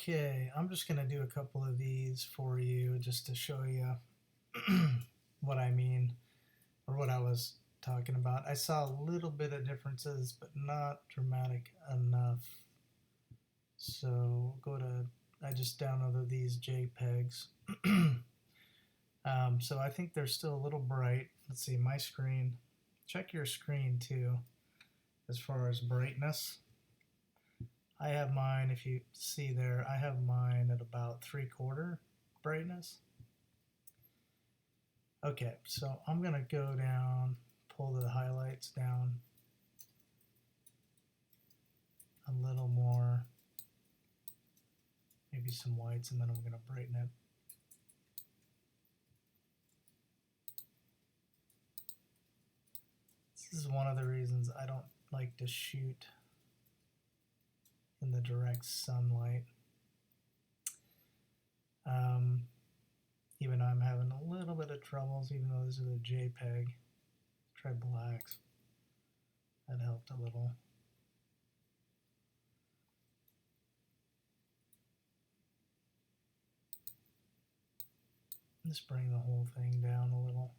Okay, I'm just going to do a couple of these for you just to show you what I mean or what I was talking about. I saw a little bit of differences, but not dramatic enough. So I just downloaded these JPEGs. So I think they're still a little bright. Let's see, my screen. Check your screen too, as far as brightness. I have mine, if you see there, I have mine at about 3/4 brightness. Okay, so I'm going to go down, pull the highlights down a little more, maybe some whites, and then I'm going to brighten it. This is one of the reasons I don't like to shoot in the direct sunlight. Even I'm having a little bit of troubles, even though this is a JPEG. Try blacks. That helped a little. Just bring the whole thing down a little.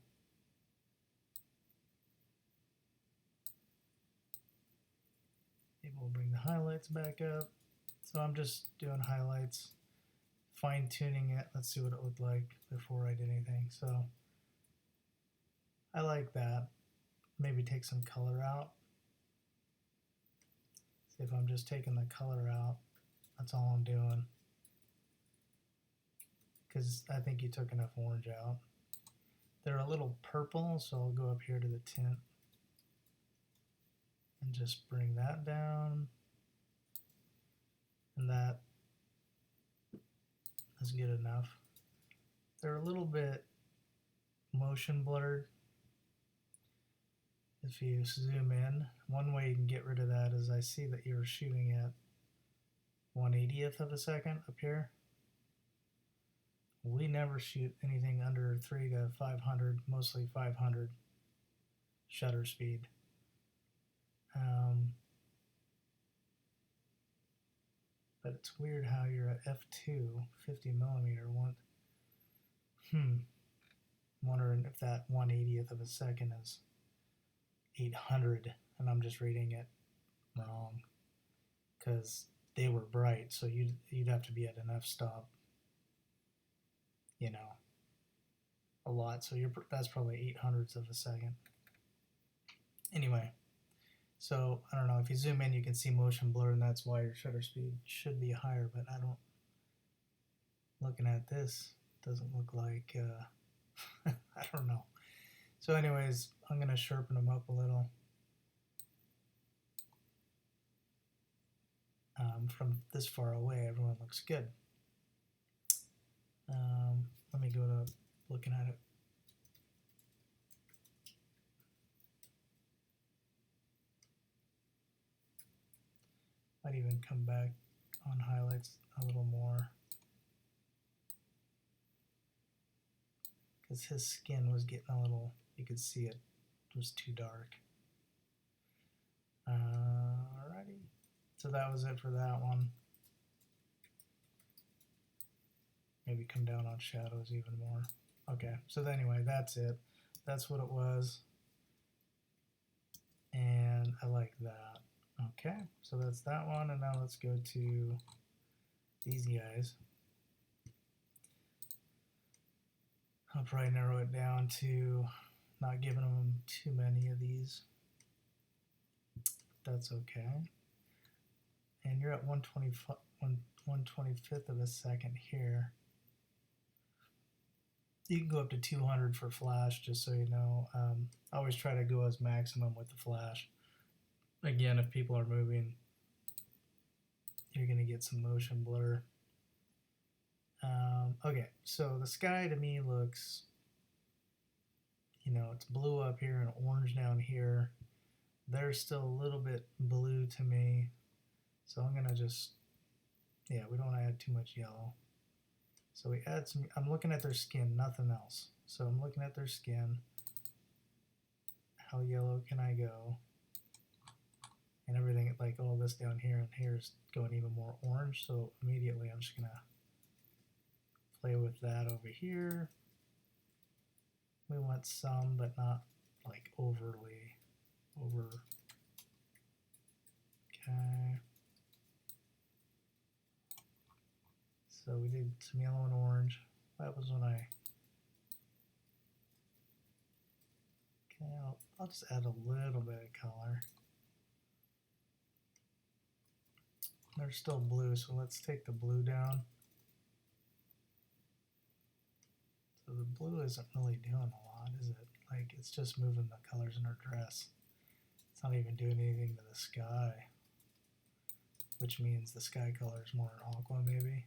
Maybe we'll bring the highlights back up. So I'm just doing highlights, fine tuning it. Let's see what it looked like before I did anything. So I like that. Maybe take some color out. See if I'm just taking the color out. That's all I'm doing. Because I think you took enough orange out. They're a little purple, so I'll go up here to the tint and just bring that down. And that is good enough. They're a little bit motion blurred. If you zoom in, one way you can get rid of that is I see that you're shooting at 1/80th of a second up here. We never shoot anything under 3 to 500, mostly 500 shutter speed. But it's weird how you're at f2, 50mm. Wondering if that 1/80th of a second is 800 and I'm just reading it wrong because they were bright, so you'd have to be at an f-stop, a lot, so that's probably 800ths of a second. Anyway, so I don't know, if you zoom in you can see motion blur, and that's why your shutter speed should be higher, but looking at this, doesn't look like I don't know. So anyways, I'm going to sharpen them up a little. From this far away, everyone looks good. Let me go to looking at it. Might even come back on highlights a little more, because his skin was getting a little, you could see it was too dark. Alrighty, so that was it for that one. Maybe come down on shadows even more. Okay, so anyway, that's it. That's what it was. And I like that. Okay, so that's that one, and now let's go to these guys. I'll probably narrow it down to not giving them too many of these. That's okay. And you're at 1/25th of a second here. You can go up to 200 for flash, just so you know. I always try to go as maximum with the flash. Again, if people are moving, you're going to get some motion blur. Okay, so the sky to me looks, it's blue up here and orange down here. They're still a little bit blue to me. So I'm going to just, we don't add too much yellow. So we add some, I'm looking at their skin, nothing else. So I'm looking at their skin. How yellow can I go? and everything, like all this down here and here is going even more orange. So immediately I'm just gonna play with that over here. We want some, but not like overly over. Okay. So we did some yellow and orange. That was when I. Okay, I'll just add a little bit of color. They're still blue, so let's take the blue down. So the blue isn't really doing a lot, is it? Like, it's just moving the colors in her dress. It's not even doing anything to the sky, which means the sky color is more aqua, maybe.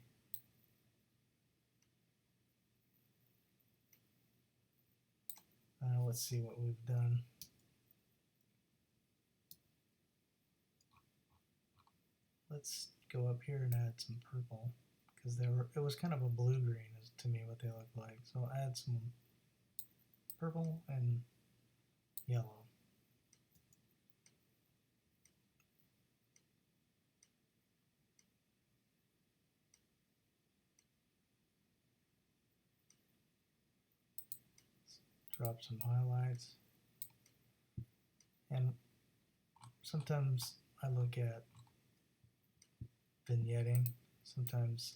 Let's see what we've done. Let's go up here and add some purple, because it was kind of a blue-green to me what they look like. So I'll add some purple and yellow. Drop some highlights. And sometimes I look at vignetting. Sometimes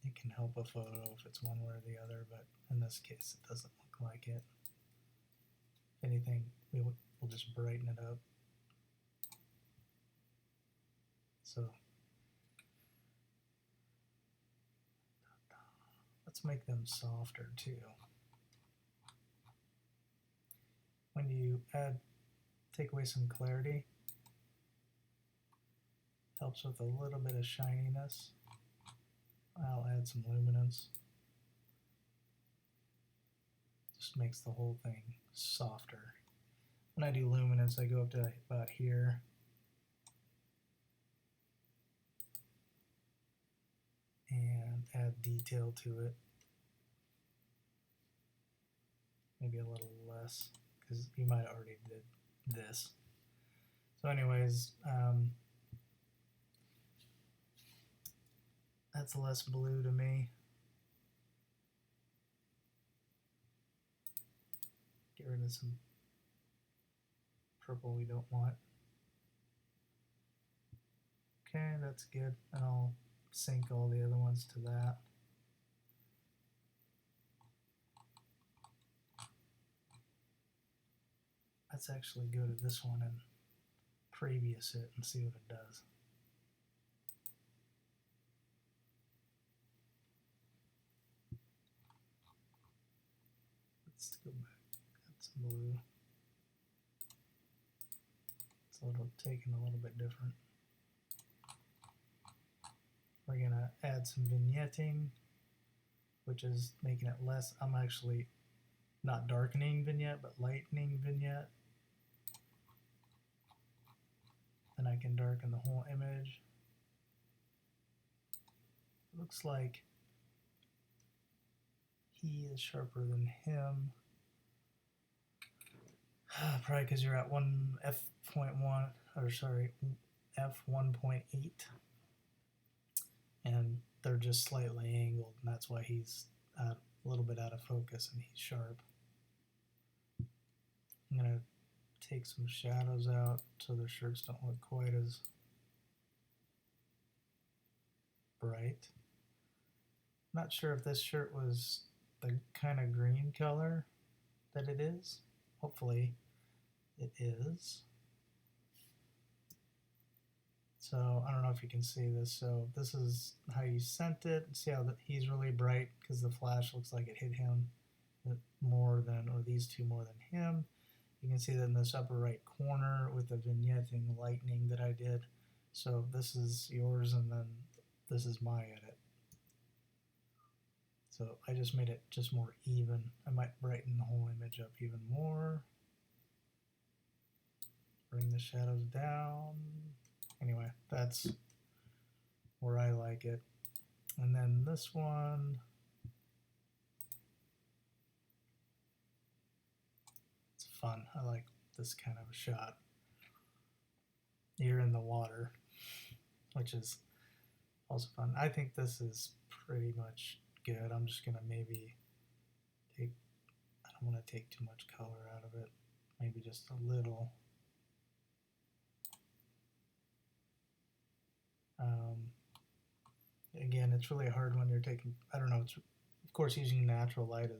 it can help a photo if it's one way or the other, but in this case it doesn't look like it. If anything, we'll just brighten it up. So let's make them softer too. When you take away some clarity, helps with a little bit of shininess. I'll add some luminance. Just makes the whole thing softer. When I do luminance, I go up to about here. And add detail to it. Maybe a little less, because you might already did this. So anyways, that's less blue to me. Get rid of some purple we don't want. Okay, that's good. And I'll sync all the other ones to that. Let's actually go to this one and previous it and see what it does. Let's go back. That's blue. It's taken a little bit different. We're going to add some vignetting, which is making it less. I'm actually not darkening vignette, but lightening vignette. Then I can darken the whole image. It looks like he is sharper than him. Probably because you're at f.1, or sorry, f1.8, and they're just slightly angled, and that's why he's a little bit out of focus and he's sharp. I'm gonna take some shadows out so their shirts don't look quite as bright. Not sure if this shirt was the kind of green color that it is. Hopefully it is. So I don't know if you can see this. So this is how you sent it. See how he's really bright because the flash looks like it hit him more than, or these two more than him. You can see that in this upper right corner with the vignetting lightning that I did. So this is yours and then this is my edit. So I just made it just more even. I might brighten the whole image up even more. Bring the shadows down. Anyway, that's where I like it. And then this one, it's fun. I like this kind of a shot. You're in the water, which is also fun. I think this is pretty much good. I'm just gonna maybe take, I don't want to take too much color out of it, maybe just a little. Again, it's really hard when you're taking, I don't know, it's, of course using natural light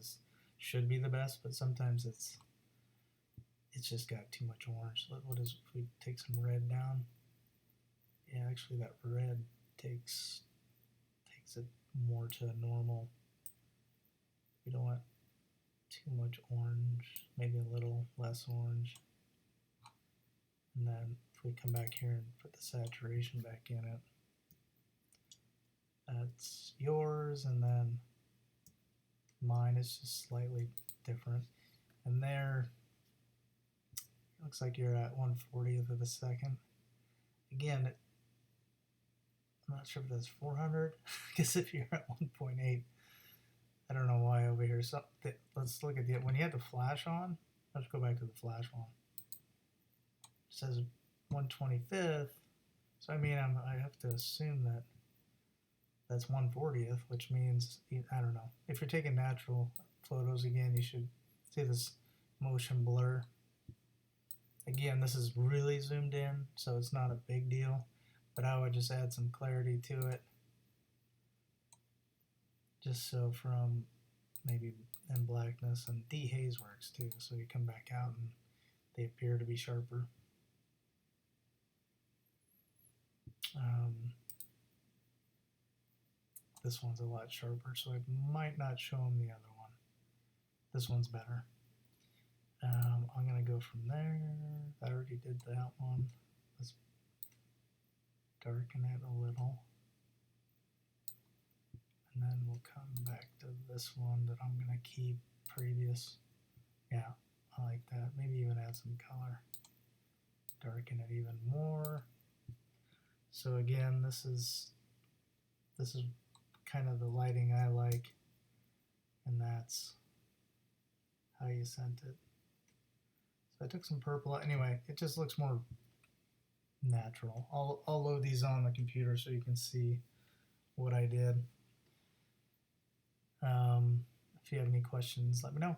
should be the best, but sometimes it's just got too much orange. What is, if we take some red down? Yeah, actually that red takes it more to normal. We don't want too much orange, maybe a little less orange. And then if we come back here and put the saturation back in it, that's yours, and then mine is just slightly different. And there, it looks like you're at 1/40th of a second. Again, I'm not sure if that's 400. I guess if you're at 1.8, I don't know why over here. So let's look at the, when you have the flash on, let's go back to the flash one. It says 1/25th. So I mean, I have to assume that that's 1/40th, which means, I don't know. If you're taking natural photos, again, you should see this motion blur. Again, this is really zoomed in, so it's not a big deal, but I would just add some clarity to it. Just so from maybe in blackness, and dehaze works too, so you come back out and they appear to be sharper. This one's a lot sharper, so I might not show them the other one. This one's better. I'm going to go from there. I already did that one. Let's darken it a little. And then we'll come back to this one that I'm going to keep previous. Yeah, I like that. Maybe even add some color. Darken it even more. So again, this is kind of the lighting I like, and that's how you sent it. So I took some purple. Anyway, it just looks more natural. I'll load these on the computer so you can see what I did. If you have any questions, let me know.